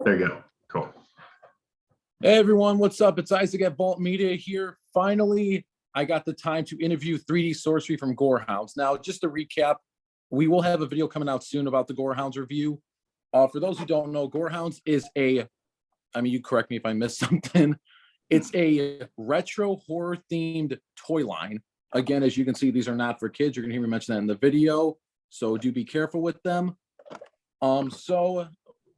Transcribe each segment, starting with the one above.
There you go. Cool. Hey everyone, what's up? It's Isaac at Vault Media here. Finally, I got the time to interview 3D Sorcery from GoreHoundz. Now, just to recap, we will have a video coming out soon about the GoreHoundz review. For those who don't know, GoreHoundz is you correct me if I missed something. It's a retro horror themed toy line. Again, as you can see, these are not for kids. You're gonna hear me mention that in the video, so do be careful with them. So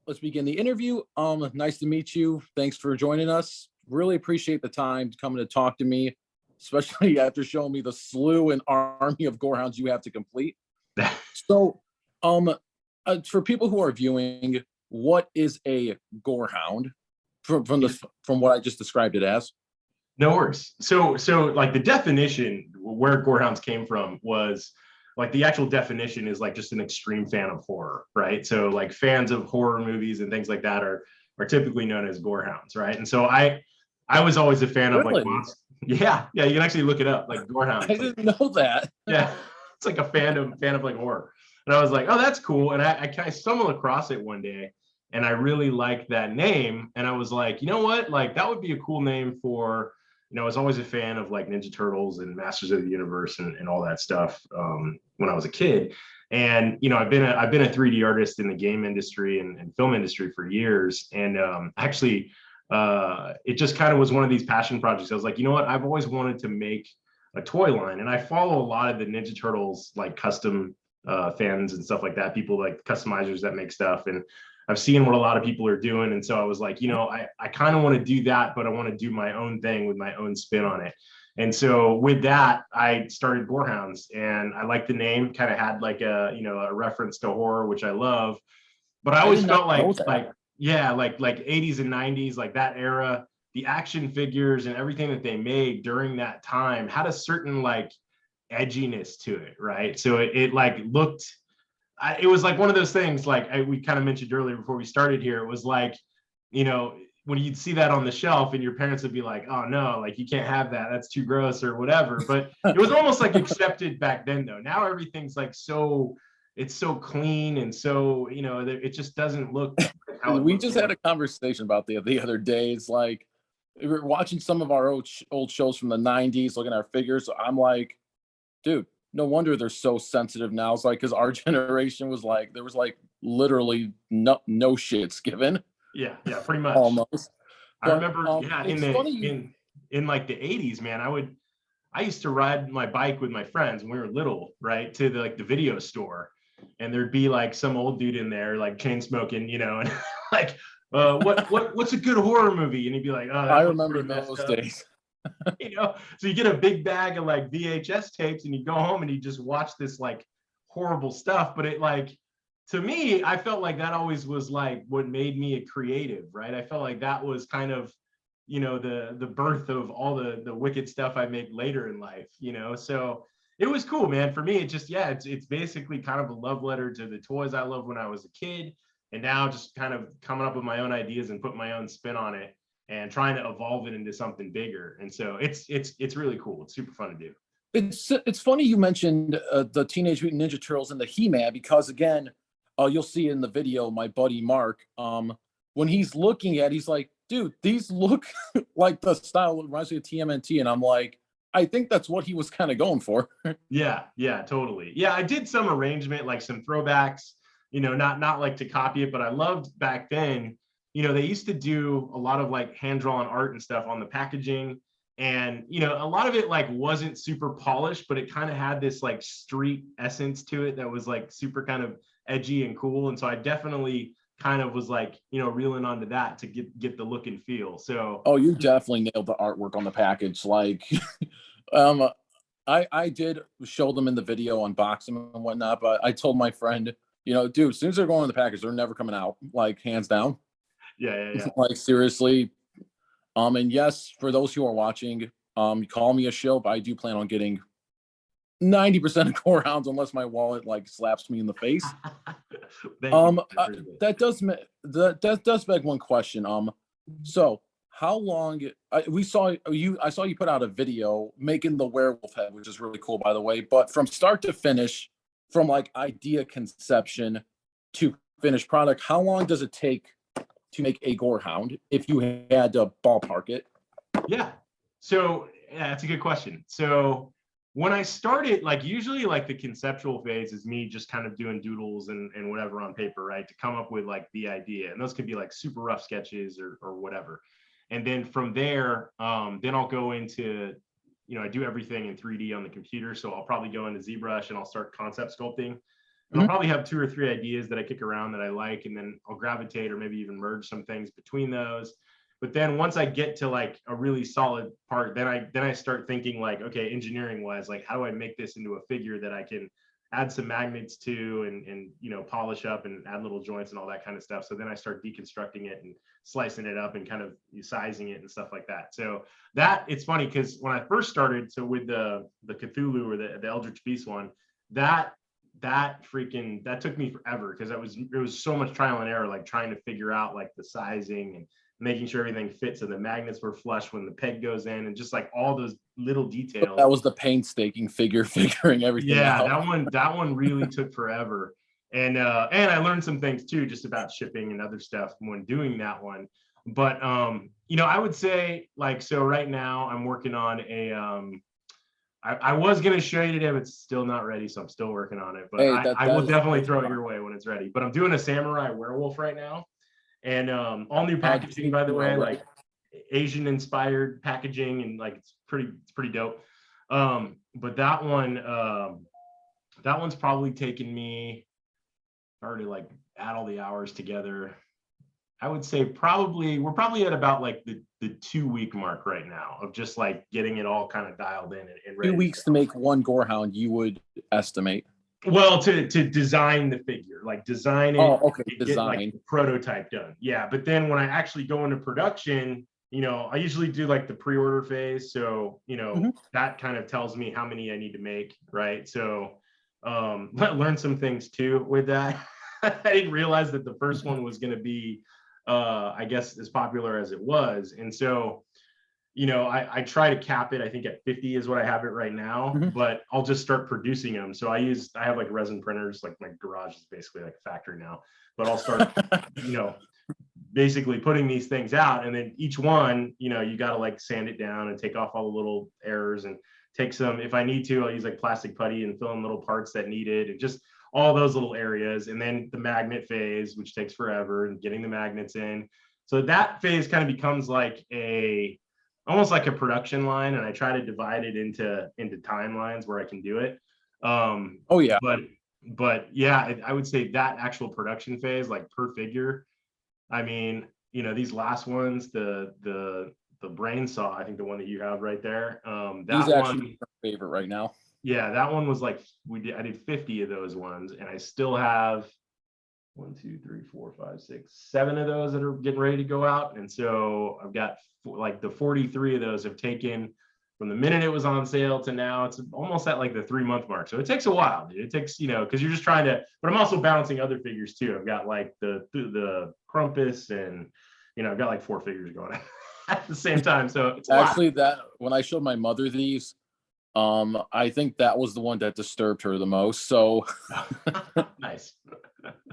let's begin the interview. Nice to meet you. Thanks for joining us. Really appreciate the time coming to talk to me, especially after showing me the slew and army of GoreHoundz you have to complete. So, for people who are viewing, what is a GoreHound from what I just described it as? No worries. So like the definition where GoreHoundz came from was like the actual definition is like just an extreme fan of horror, right? So like fans of horror movies and things like that are typically known as GoreHoundz, right? And so I was always a fan of like yeah, you can actually look it up, like GoreHoundz. I didn't know that. Yeah, it's like a fan of like horror. And I was like, oh, that's cool. And I kind of stumbled across it one day and I really liked that name. And I was like, you know what? Like that would be a cool name for, I was always a fan of like Ninja Turtles and Masters of the Universe and all that stuff when I was a kid. And, I've been a 3D artist in the game industry and film industry for years. And actually, it just kind of was one of these passion projects. I was like, you know what? I've always wanted to make a toy line. And I follow a lot of the Ninja Turtles, like custom fans and stuff like that, people like customizers that make stuff. And I've seen what a lot of people are doing. And so I was like, I kind of want to do that, but I want to do my own thing with my own spin on it. And so with that, I started GoreHoundz, and I liked the name, kind of had like a reference to horror, which I love. But I always felt like 80s and 90s, like that era, the action figures and everything that they made during that time had a certain like edginess to it, right? So it like looked, it was like one of those things, like we kind of mentioned earlier before we started here, it was like, when you'd see that on the shelf and your parents would be like, oh no, like you can't have that, that's too gross or whatever. But it was almost like accepted back then though. Now everything's like it's so clean and so, it just doesn't look like how we just had a conversation about the other day. It's like we were watching some of our old shows from the 90s, looking at our figures. I'm like, dude, no wonder they're so sensitive now. It's like, because our generation was like, there was like literally no shits given. Yeah, pretty much. Almost. I remember, in like the 80s, man, I used to ride my bike with my friends when we were little, right, to the video store, and there'd be like some old dude in there like chain smoking, and like, what's a good horror movie? And he'd be like, oh, I remember those days. So you get a big bag of like VHS tapes and you go home and you just watch this like horrible stuff. But it like, to me, I felt like that always was like what made me a creative, right? I felt like that was kind of, the birth of all the wicked stuff I make later in life, so it was cool, man. For me, it just, it's basically kind of a love letter to the toys I loved when I was a kid, and now just kind of coming up with my own ideas and put my own spin on it and trying to evolve it into something bigger. And so it's really cool. It's super fun to do. It's funny you mentioned the Teenage Mutant Ninja Turtles and the He-Man, because again, you'll see in the video, my buddy Mark, when he's looking at, he's like, dude, these look like the style that reminds me of TMNT. And I'm like, I think that's what he was kind of going for. Yeah, totally. Yeah, I did some arrangement, like some throwbacks, not like to copy it, but I loved back then, they used to do a lot of like hand-drawn art and stuff on the packaging. And, a lot of it like wasn't super polished, but it kind of had this like street essence to it that was like super kind of edgy and cool. And so I definitely kind of was like, reeling onto that to get the look and feel. So you definitely nailed the artwork on the package. Like I did show them in the video, unboxing and whatnot, but I told my friend, dude, as soon as they're going in the package, they're never coming out, like hands down. Yeah. Like seriously. And yes, for those who are watching, call me a shill, but I do plan on getting 90% of GoreHoundz unless my wallet like slaps me in the face. That does beg one question. So how long I saw you put out a video making the werewolf head, which is really cool, by the way, but from start to finish, from like idea conception to finished product, how long does it take to make a Gorehound if you had to ballpark it? Yeah. So yeah, that's a good question. So when I started, like usually like the conceptual phase is me just kind of doing doodles and whatever on paper, right? To come up with like the idea. And those could be like super rough sketches or whatever. And then from there, then I'll go into, I do everything in 3D on the computer. So I'll probably go into ZBrush and I'll start concept sculpting. And I'll probably have 2 or 3 ideas that I kick around that I like, and then I'll gravitate or maybe even merge some things between those. But then once I get to like a really solid part, then I start thinking like, okay, engineering wise, like how do I make this into a figure that I can add some magnets to and polish up and add little joints and all that kind of stuff. So then I start deconstructing it and slicing it up and kind of sizing it and stuff like that. So that it's funny because when I first started, so with the Cthulhu or the Eldritch Beast one, that took me forever because it was so much trial and error, like trying to figure out like the sizing and making sure everything fits and the magnets were flush when the peg goes in and just like all those little details. That was the painstaking figuring everything out. that one really took forever. And I learned some things too, just about shipping and other stuff when doing that one. But I would say like, so right now I'm working on I was going to show you today, but it's still not ready. So I'm still working on it, but I will definitely throw it your way when it's ready. But I'm doing a samurai werewolf right now. And all new packaging, by the way, like Asian inspired packaging, and like it's pretty dope. But that one's probably taken me, if I were to like add all the hours together, I would say we're probably at about like the 2-week mark right now of just like getting it all kind of dialed in and ready. 2 weeks to make one Gorehound, you would estimate? Well, to design the figure, like design it, get like the prototype done. Yeah, but then when I actually go into production, I usually do like the pre-order phase. So, that kind of tells me how many I need to make, right? So, learn some things too with that. I didn't realize that the first one was going to be, I guess, as popular as it was. And so, I try to cap it, I think at 50 is what I have it right now, but I'll just start producing them. So I have like resin printers, like my garage is basically like a factory now, but I'll start, basically putting these things out. And then each one, you got to like sand it down and take off all the little errors and take some, if I need to, I'll use like plastic putty and fill in little parts that need it and just all those little areas. And then the magnet phase, which takes forever, and getting the magnets in. So that phase kind of becomes like almost like a production line, and I try to divide it into timelines where I can do it. But yeah, I would say that actual production phase, like per figure, I mean, these last ones, the brain saw, I think the one that you have right there, he's actually my favorite right now. Yeah, that one was like I did 50 of those ones, and I still have 1, 2, 3, 4, 5, 6, 7 of those that are getting ready to go out. And so I've got like the 43 of those have taken from the minute it was on sale to now. It's almost at like the 3-month mark. So it takes a while, dude. It takes, because you're just trying to, but I'm also balancing other figures too. I've got like the Krampus and, I've got like 4 figures going at the same time. So it's actually that when I showed my mother these, I think that was the one that disturbed her the most. So nice.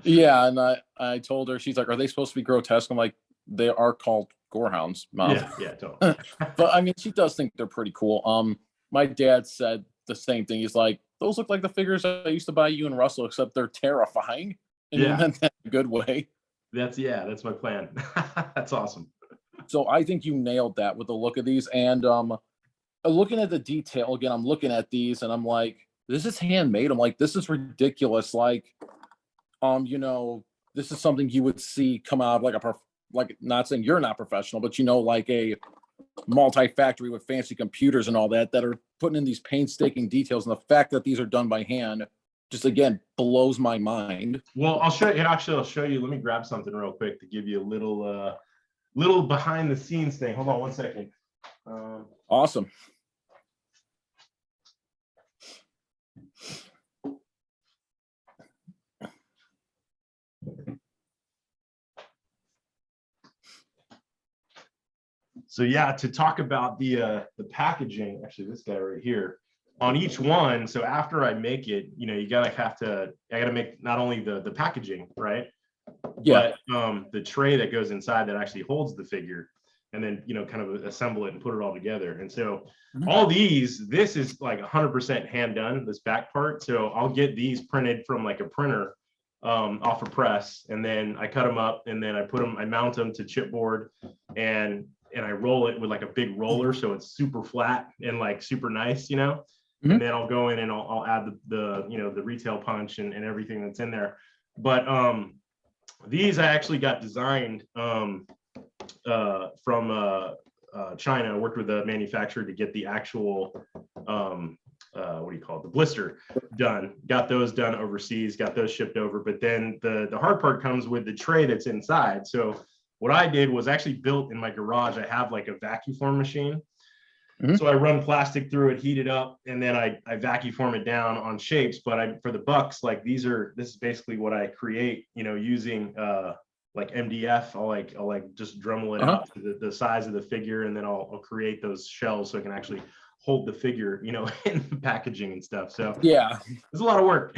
Yeah, and I told her, she's like, "Are they supposed to be grotesque?" I'm like, "They are called Gorehounds, Mom." Yeah, totally. But I mean, she does think they're pretty cool. My dad said the same thing. He's like, "Those look like the figures I used to buy you and Russell, except they're terrifying." And he meant that in a good way. That's my plan. That's awesome. So I think you nailed that with the look of these. And looking at the detail again, I'm looking at these and I'm like, this is handmade. I'm like, this is ridiculous. Like, this is something you would see come out of like not saying you're not professional, but like a multi-factory with fancy computers and all that are putting in these painstaking details. And the fact that these are done by hand just again blows my mind. Well, I'll show you. Let me grab something real quick to give you a little behind the scenes thing. Hold on one second. Awesome. So yeah, to talk about the packaging, actually this guy right here, on each one. So after I make it, I gotta make not only the packaging, right? Yeah. But the tray that goes inside that actually holds the figure, and then kind of assemble it and put it all together. And so all this is like 100% hand done, this back part. So I'll get these printed from like a printer off a press, and then I cut them up, and then I mount them to chipboard, and I roll it with like a big roller, so it's super flat and like super nice, and then I'll go in and I'll add the retail punch and everything that's in there. But these I actually got designed from China. I worked with a manufacturer to get the actual what do you call it, the blister done. Got those done overseas, got those shipped over. But then the hard part comes with the tray that's inside. So what I did was actually built in my garage. I have like a vacuum form machine. So I run plastic through it, heat it up, and then I vacuum form it down on shapes. But for the bucks, like this is basically what I create, using like MDF. I'll like just Dremel it out to the size of the figure, and then I'll create those shells so I can actually hold the figure, in the packaging and stuff. So yeah, it's a lot of work,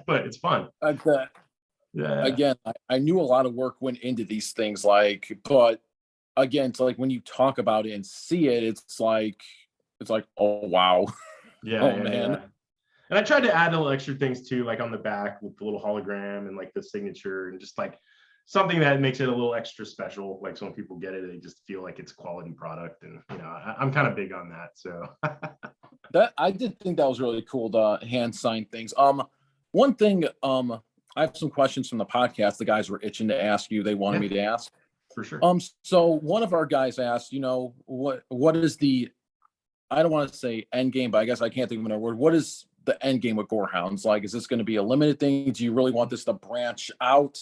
but it's fun. Yeah. Again, I knew a lot of work went into these things, but again, it's like when you talk about it and see it, it's like, oh wow. Yeah. Man. Yeah. And I tried to add little extra things too, like on the back with the little hologram and like the signature, and just like something that makes it a little extra special. Like so when people get it, they just feel like it's a quality product. And I'm kind of big on that. So that I did think that was really cool, the hand sign things. One thing, I have some questions from the podcast the guys were itching to ask you, they wanted me to ask. For sure. So one of our guys asked, what is the, I don't want to say end game, but I guess I can't think of another word. What is the end game with GoreHoundz? Like, is this going to be a limited thing? Do you really want this to branch out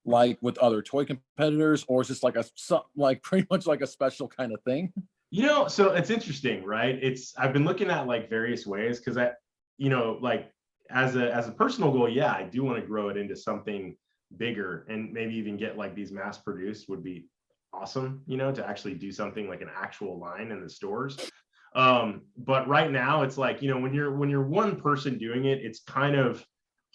like with other toy competitors, or is this like pretty much like a special kind of thing? So it's interesting, right? I've been looking at like various ways, because like as a personal goal, yeah, I do want to grow it into something bigger, and maybe even get like these mass produced would be awesome, to actually do something like an actual line in the stores. But right now it's like, when you're one person doing it, it's kind of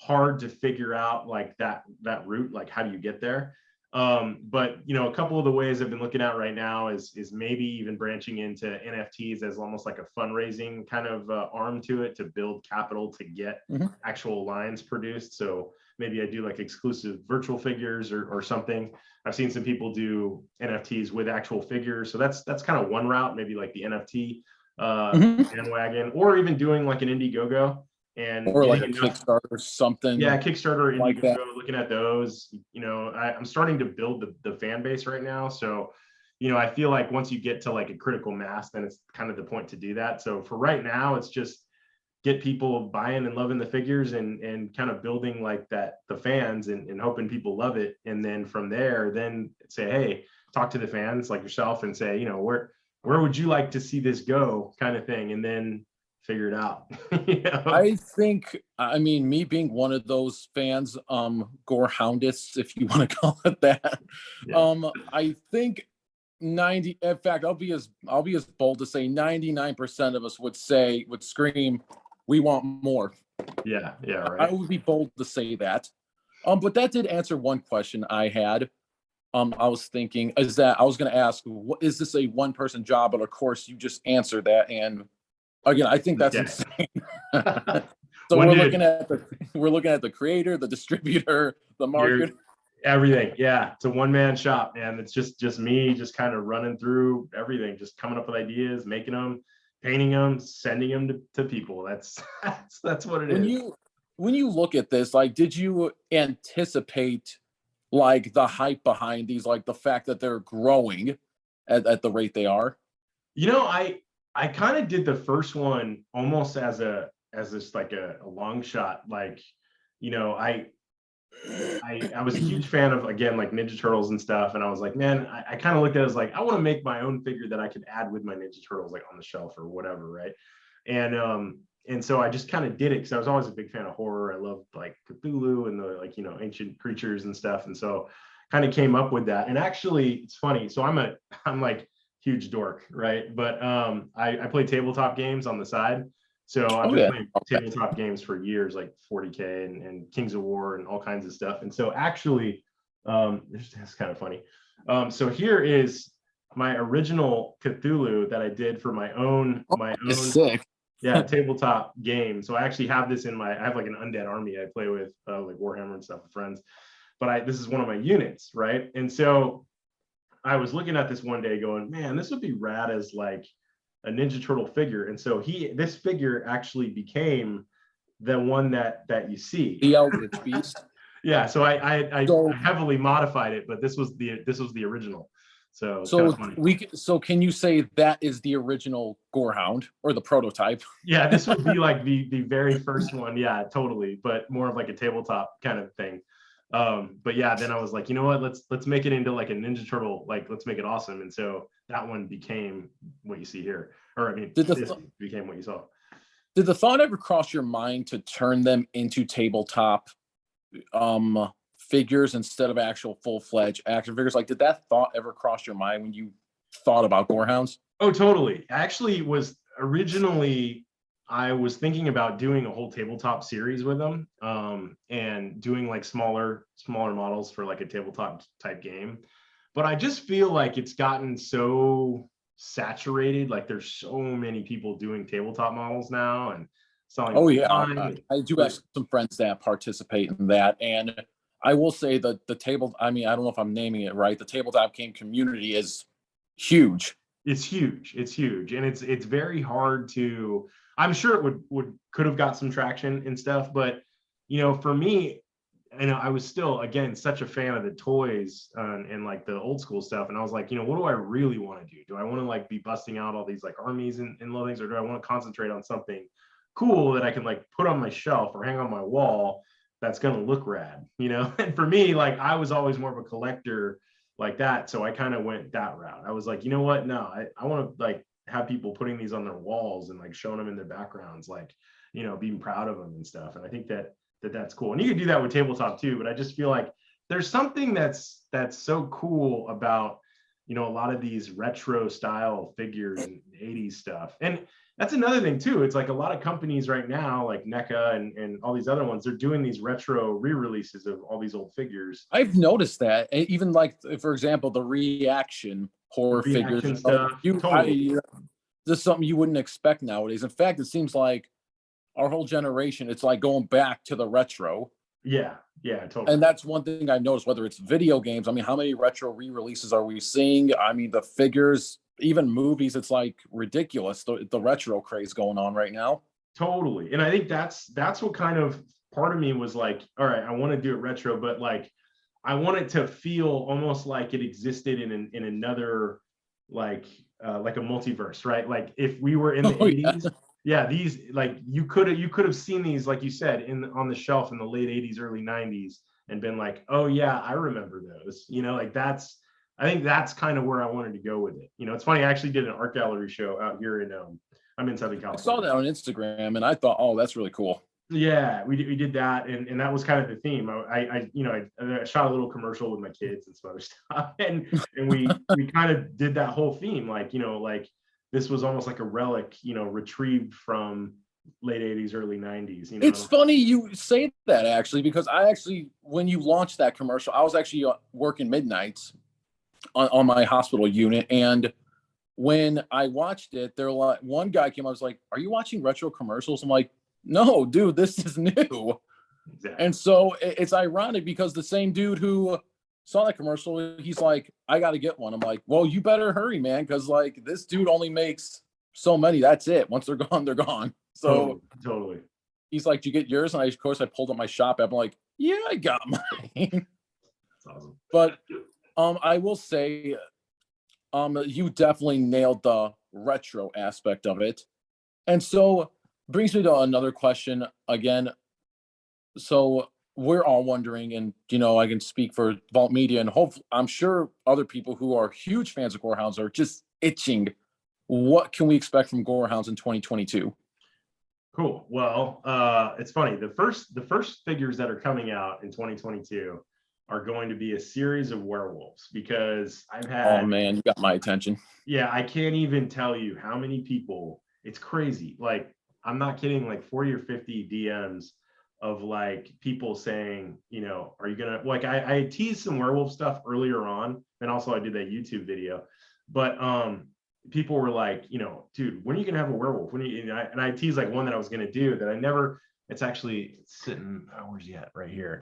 hard to figure out like that route, like how do you get there? But a couple of the ways I've been looking at right now is maybe even branching into NFTs as almost like a fundraising kind of arm to it, to build capital to get actual lines produced. So maybe I do like exclusive virtual figures or something. I've seen some people do NFTs with actual figures. So that's kind of one route, maybe like the NFT bandwagon, or even doing like an Indiegogo. Or like a Kickstarter or something. Yeah, Kickstarter, like that. Looking at those, I'm starting to build the fan base right now. So, I feel like once you get to like a critical mass, then it's kind of the point to do that. So for right now, it's just get people buying and loving the figures, and kind of building like the fans, and hoping people love it. And then from there, then say, hey, talk to the fans like yourself and say, where would you like to see this go, kind of thing. And then figure it out. I think, me being one of those fans, GoreHoundists, if you want to call it that, I think in fact, I'll be as bold to say 99% of us would scream, we want more. Yeah, right. I would be bold to say that. But that did answer one question I had. I was thinking is that I was going to ask, is this a one-person job? But of course, you just answered that, and again, I think that's insane. So we're looking at the creator, the distributor, the market, everything. Yeah, it's a one-man shop, man. It's just me, just kind of running through everything, just coming up with ideas, making them, painting them, sending them to people. That's what it is. When you look at this, like, did you anticipate like the hype behind these, like the fact that they're growing at the rate they are? I kind of did the first one almost as this like a long shot. Like, I was a huge fan of, again, like Ninja Turtles and stuff. And I was like, man, I kind of looked at it as like, I want to make my own figure that I could add with my Ninja Turtles, like on the shelf or whatever. Right. And so I just kind of did it because I was always a big fan of horror. I loved like Cthulhu and the like, ancient creatures and stuff. And so kind of came up with that. And actually it's funny. So I'm like huge dork, right? But I play tabletop games on the side. So I've Oh been yeah. playing tabletop games for years, like 40K and Kings of War and all kinds of stuff. And so actually, it's kind of funny. So here is my original Cthulhu that I did for my own It's sick. yeah, tabletop game. So I actually have this in I have like an undead army I play with, like Warhammer and stuff with friends. But this is one of my units, right? And so I was looking at this one day going, man, this would be rad as like a Ninja Turtle figure. And so this figure actually became the one that you see. The Eldritch Beast. Yeah, so I So heavily modified it, but this was the original. So it's kind of funny. so can you say that is the original Gorehound or the prototype? Yeah, this would be like the very first one. Yeah, totally, but more of like a tabletop kind of thing. But yeah, then I was like, you know what, let's make it into like a Ninja Turtle, like let's make it awesome. And so that one became what you see here, or I mean, this became what you saw. Did the thought ever cross your mind to turn them into tabletop figures instead of actual full-fledged action figures? Like, did that thought ever cross your mind when you thought about Gorehounds? Oh, totally. Actually, originally I was thinking about doing a whole tabletop series with them, and doing like smaller models for like a tabletop type game. But I just feel like it's gotten so saturated. Like there's so many people doing tabletop models now and selling. Oh yeah, I do have some friends that participate in that, and I will say that the table. I mean, I don't know if I'm naming it right. The tabletop game community is huge. It's huge. It's huge, and it's very hard to. I'm sure it could have got some traction and stuff, but for me, I was still again such a fan of the toys and like the old school stuff, and I was like, what do I really want to do? Do I want to like be busting out all these like armies and little things, or do I want to concentrate on something cool that I can like put on my shelf or hang on my wall that's going to look rad, And for me, like I was always more of a collector like that, so I kind of went that route. I was like, you know what? No, I want to like have people putting these on their walls and like showing them in their backgrounds, like being proud of them and stuff. And I think that's cool. And you can do that with tabletop too, but I just feel like there's something that's so cool about a lot of these retro style figures and 80s stuff. And that's another thing too. It's like a lot of companies right now, like NECA and all these other ones, they're doing these retro re-releases of all these old figures. I've noticed that, even like, for example, the reaction horror figures stuff. Totally. This is something you wouldn't expect nowadays. In fact, it seems like our whole generation, it's like going back to the retro. Yeah, totally. And that's one thing I've noticed, whether it's video games. I mean, how many retro re-releases are we seeing? I mean, the figures, even movies, it's like ridiculous, the retro craze going on right now. Totally. And I think that's what kind of part of me was like, all right, I want to do it retro, but like I want it to feel almost like it existed in another like a multiverse, right? Like if we were in the 80s, yeah, these like you could have seen these, like you said, on the shelf in the late 80s, early 90s, and been like, oh yeah, I remember those. Like I think that's kind of where I wanted to go with it. It's funny, I actually did an art gallery show out here in I'm in Southern California. I saw that on Instagram and I thought, oh, that's really cool. Yeah, we did that, and that was kind of the theme. I shot a little commercial with my kids and some other stuff, and we kind of did that whole theme, like like this was almost like a relic, retrieved from late 80s, early 90s. It's funny you say that, actually, because when you launched that commercial, I was actually working midnights on my hospital unit, and when I watched it, one guy came, I was like, "Are you watching retro commercials?" I'm like, "No, dude, this is new." Exactly. And so it's ironic because the same dude who saw that commercial, he's like, "I got to get one." I'm like, "Well, you better hurry, man, because like this dude only makes so many. That's it. Once they're gone, they're gone." So totally. He's like, "Do you get yours?" And of course, I pulled up my shop app. I'm like, "Yeah, I got mine." That's awesome. But I will say, you definitely nailed the retro aspect of it, and so brings me to another question again. So we're all wondering, and I can speak for Vault Media, and I'm sure other people who are huge fans of GoreHoundz are just itching. What can we expect from GoreHoundz in 2022? Cool. Well, it's funny. The first figures that are coming out in 2022 are going to be a series of werewolves, because I've had. Oh man, you got my attention. Yeah, I can't even tell you how many people. It's crazy. Like I'm not kidding, like 40 or 50 DMs of like people saying, you know, are you gonna, like, I teased some werewolf stuff earlier on, and also I did that YouTube video, but people were like, you know, dude, when are you gonna have a werewolf? When are you, and I teased like one that I was gonna do that I never, it's actually sitting, where's he at? Right here.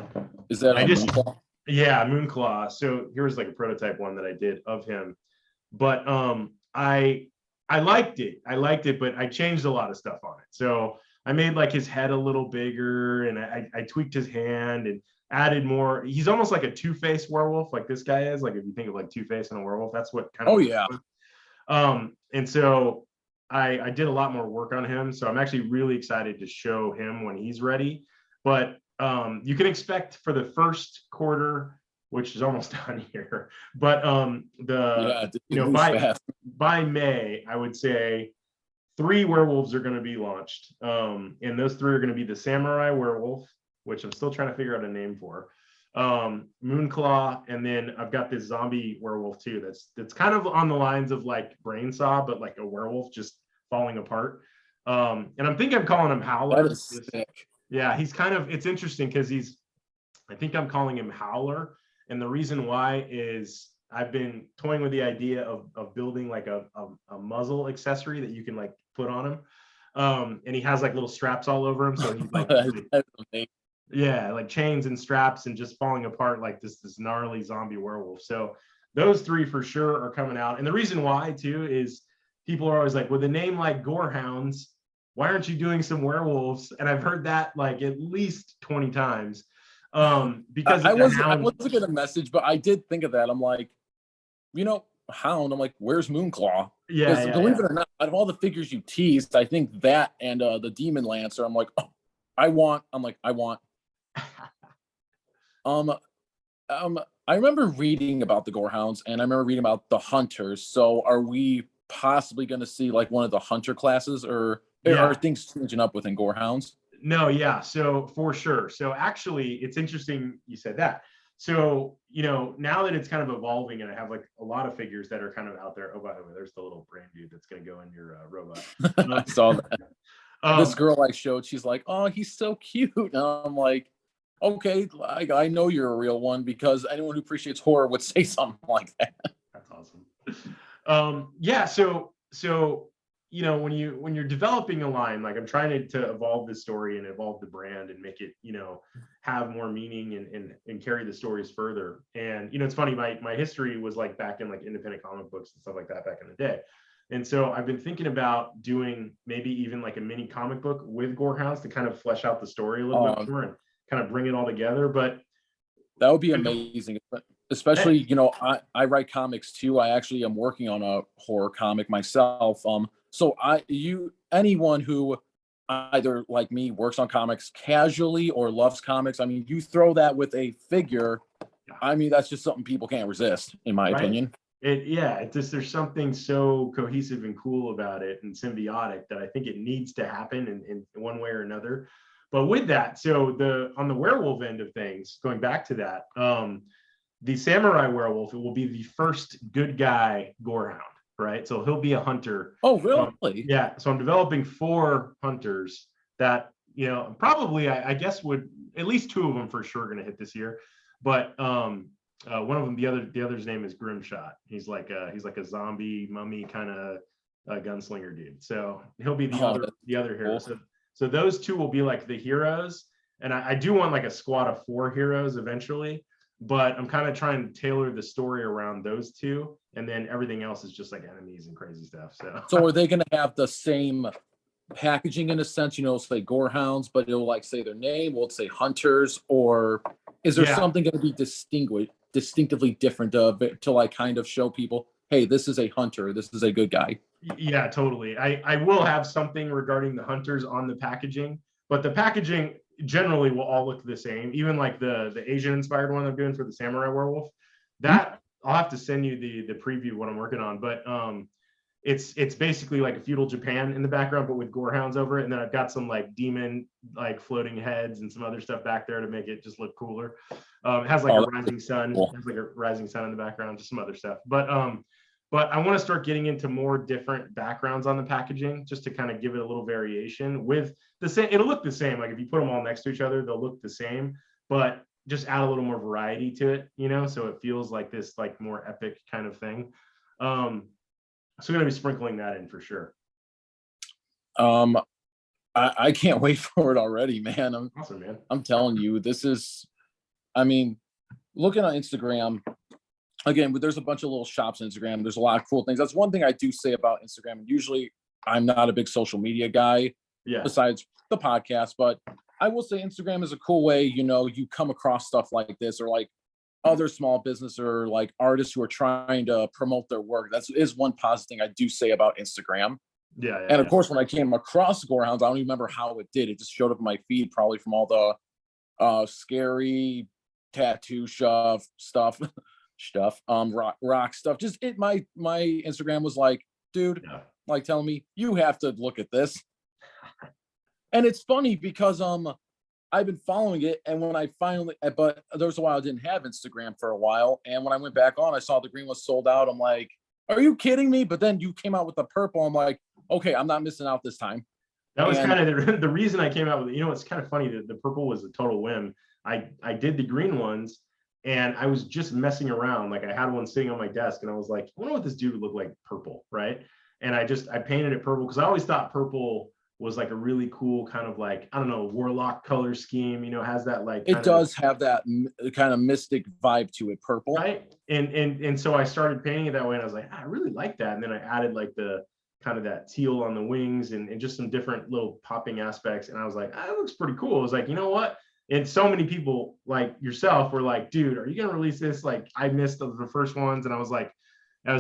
Is that I a just, Moonclaw? yeah, Moonclaw. So here's like a prototype one that I did of him, but I liked it. I liked it, but I changed a lot of stuff on it. So I made like his head a little bigger, and I tweaked his hand and added more. He's almost like a two-faced werewolf, like this guy is. Like if you think of like Two-Face and a werewolf, that's what kind of. Oh yeah. And so I did a lot more work on him. So I'm actually really excited to show him when he's ready. But you can expect for the first quarter, which is almost done here, but by May, I would say 3 werewolves are going to be launched, and those 3 are going to be the Samurai Werewolf, which I'm still trying to figure out a name for, Moonclaw, and then I've got this zombie werewolf too. That's kind of on the lines of like Brainsaw, but like a werewolf just falling apart. And I'm thinking I'm calling him Howler. That is sick. Yeah, he's kind of, it's interesting because I think I'm calling him Howler, and the reason why is I've been toying with the idea of building like a muzzle accessory that you can like put on him. And he has like little straps all over him. So he's like, yeah, like chains and straps and just falling apart like this gnarly zombie werewolf. So those 3 for sure are coming out. And the reason why too is people are always like, with a name like GoreHoundz, why aren't you doing some werewolves? And I've heard that like at least 20 times. Because I wasn't gonna message, but I did think of that. I'm like, you know, Hound. I'm like, where's Moonclaw? Yeah, believe it or not, out of all the figures you teased, I think that and the Demon Lancer, I'm like, oh, I want. I remember reading about the Gorehounds, and I remember reading about the Hunters. So, are we possibly going to see like one of the Hunter classes, or are things changing up within Gorehounds? No, yeah. So for sure. So actually, it's interesting you said that. So, you know, now that it's kind of evolving and I have like a lot of figures that are kind of out there. Oh, by the way, there's the little brain dude that's going to go in your robot. I saw that. This girl I showed, she's like, oh, he's so cute. And I'm like, okay, I know you're a real one, because anyone who appreciates horror would say something like that. That's awesome. Yeah. So, you know, when you're developing a line, like I'm trying to evolve the story and evolve the brand and make it, you know, have more meaning and carry the stories further. And, you know, it's funny, my history was like back in like independent comic books and stuff like that back in the day. And so I've been thinking about doing maybe even like a mini comic book with GoreHoundz to kind of flesh out the story a little bit more and kind of bring it all together. But that would be amazing, especially, you know, I write comics too. I actually am working on a horror comic myself. So anyone who either like me works on comics casually or loves comics, I mean, you throw that with a figure, I mean, that's just something people can't resist, in my opinion. It's just, there's something so cohesive and cool about it and symbiotic that I think it needs to happen in one way or another. But with that, so on the werewolf end of things, going back to that, the Samurai Werewolf, it will be the first good guy Gorehound, right? So he'll be a hunter. Oh, really? Yeah. So I'm developing 4 hunters that, you know, probably I guess would at least 2 of them for sure going to hit this year. But one of them, the other's name is Grimshot. He's like a zombie mummy kind of gunslinger dude. So he'll be the other hero. Cool. So those 2 will be like the heroes, and I do want like a squad of 4 heroes eventually, but I'm kind of trying to tailor the story around those 2, and then everything else is just like enemies and crazy stuff. So are they going to have the same packaging in a sense? You know, say Gorehoundz, but it'll like say their name. Will it say Hunters, or is there something going to be distinctively different to like kind of show people, hey, this is a hunter, this is a good guy? Yeah, totally. I will have something regarding the hunters on the packaging, but the packaging generally will all look the same. Even like the Asian inspired one I'm doing for the Samurai Werewolf, that I'll have to send you the preview of what I'm working on. But it's basically like a feudal Japan in the background, but with Gorehoundz over it. And then I've got some like demon like floating heads and some other stuff back there to make it just look cooler. It has like a rising sun. Cool. It has like a rising sun in the background, just some other stuff. But but I want to start getting into more different backgrounds on the packaging just to kind of give it a little variation with the same. It'll look the same. Like if you put them all next to each other, they'll look the same, but just add a little more variety to it, so it feels like this like more epic kind of thing. So we're going to be sprinkling that in for sure. I can't wait for it already, man. Awesome, man. I'm telling you, this is, I mean, looking on Instagram, again, there's a bunch of little shops on Instagram. There's a lot of cool things. That's one thing I do say about Instagram. And usually I'm not a big social media guy, besides the podcast, but I will say Instagram is a cool way, you come across stuff like this, or like other small business or like artists who are trying to promote their work. That is one positive thing I do say about Instagram. And of course, when I came across GoreHoundz, I don't even remember how it did. It just showed up in my feed, probably from all the scary tattoo stuff, rock stuff. Just my Instagram was like, dude, like telling me you have to look at this. And it's funny because I've been following it, and when I finally, but there was a while I didn't have Instagram for a while, and when I went back on, I saw the green was sold out. I'm like, are you kidding me? But then you came out with the purple. I'm like, okay, I'm not missing out this time. That was kind of the reason I came out with it. It's kind of funny that the purple was a total whim. I did the green ones, and I was just messing around. Like I had one sitting on my desk, and I was like, I wonder what this dude would look like purple, right? And I painted it purple because I always thought purple was like a really cool kind of like, I don't know, Warlock color scheme, has that like, it does have that kind of mystic vibe to it, purple. Right. And so I started painting it that way, and I was like, I really like that. And then I added like the kind of that teal on the wings and just some different little popping aspects. And I was like, that looks pretty cool. I was like, you know what? And so many people like yourself were like, dude, are you going to release this? Like I missed the first ones. And I was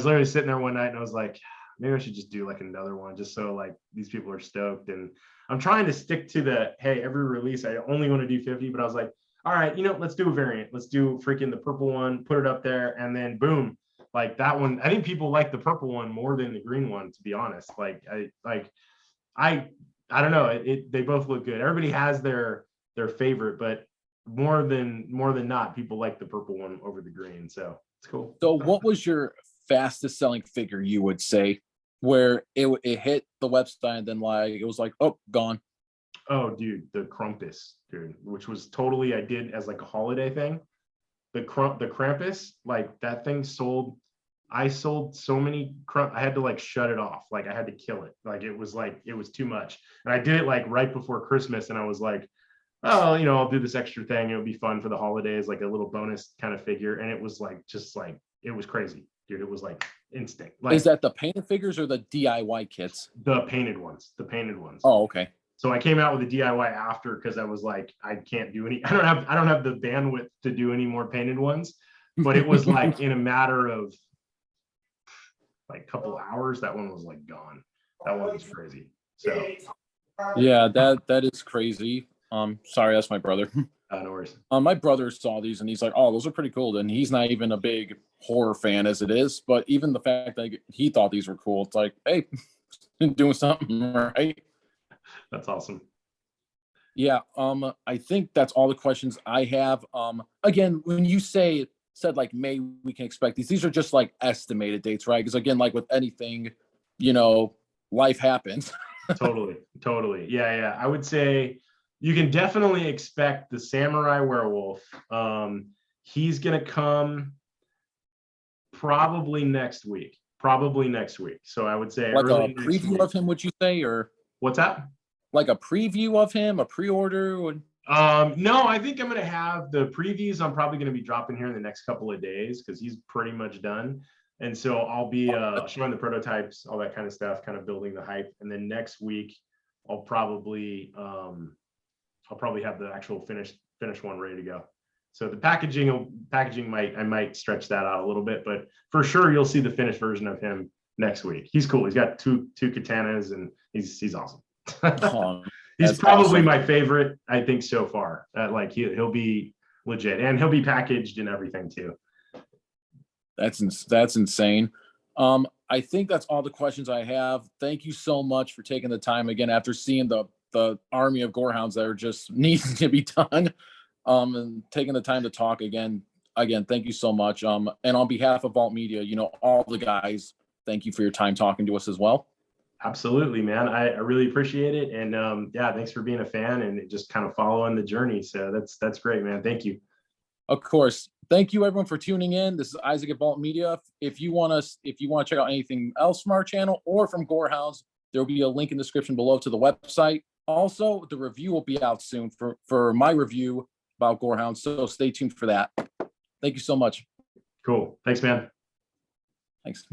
literally sitting there one night, and I was like, maybe I should just do like another one just so like these people are stoked. And I'm trying to stick to the, hey, every release, I only want to do 50, but I was like, all right, let's do a variant. Let's do freaking the purple one, put it up there, and then boom, like that one. I think people like the purple one more than the green one, to be honest. Like I don't know. They both look good. Everybody has their favorite, but more than not, people like the purple one over the green. So it's cool. So what was your fastest selling figure, you would say, where it hit the website and then like it was like, oh, gone? Oh, dude, the Krampus, dude, which was totally, I did as like a holiday thing. The Krampus, like that thing sold. I sold so many I had to like shut it off. Like I had to kill it. Like it was too much. And I did it like right before Christmas, and I was like, oh, I'll do this extra thing. It'll be fun for the holidays, like a little bonus kind of figure. And it was like, just like, it was crazy, dude. It was like instinct. Like, is that the painted figures or the DIY kits? The painted ones. Oh, okay. So I came out with a DIY after, because I was like, I can't do any. I don't have the bandwidth to do any more painted ones. But it was like in a matter of like a couple hours, that one was like gone. That one was crazy. So yeah, that is crazy. Sorry, that's my brother. No worries. My brother saw these and he's like, oh, those are pretty cool. And he's not even a big horror fan as it is, but even the fact that he thought these were cool, it's like, hey, doing something right. That's awesome. Yeah. I think that's all the questions I have. Again, when you said like May, we can expect these are just like estimated dates, right? Because again, like with anything, life happens. Totally. Yeah. I would say you can definitely expect the Samurai Werewolf. He's gonna come probably next week. So I would say like a preview of him, would you say, or what's that? Like a preview of him, a pre-order? No, I think I'm gonna have the previews. I'm probably gonna be dropping here in the next couple of days because he's pretty much done. And so I'll be showing the prototypes, all that kind of stuff, kind of building the hype. And then next week, I'll probably have the actual finished one ready to go. So the packaging I might stretch that out a little bit, but for sure you'll see the finished version of him next week. He's cool. He's got two katanas, and he's awesome. He's probably awesome. My favorite, I think, so far. Like he'll be legit, and he'll be packaged and everything too. That's insane. I think that's all the questions I have. Thank you so much for taking the time again after seeing the army of GoreHoundz that are just needing to be done. And taking the time to talk again, thank you so much. And on behalf of Vault Media, all the guys thank you for your time talking to us as well. Absolutely, man. I really appreciate it. And yeah, thanks for being a fan and just kind of following the journey. So that's great, man. Thank you. Of course. Thank you everyone for tuning in. This is Isaac at Vault Media. If you want to check out anything else from our channel or from GoreHoundz, there will be a link in the description below to the website. Also, the review will be out soon for my review about GoreHoundz. So stay tuned for that. Thank you so much. Cool. Thanks, man. Thanks.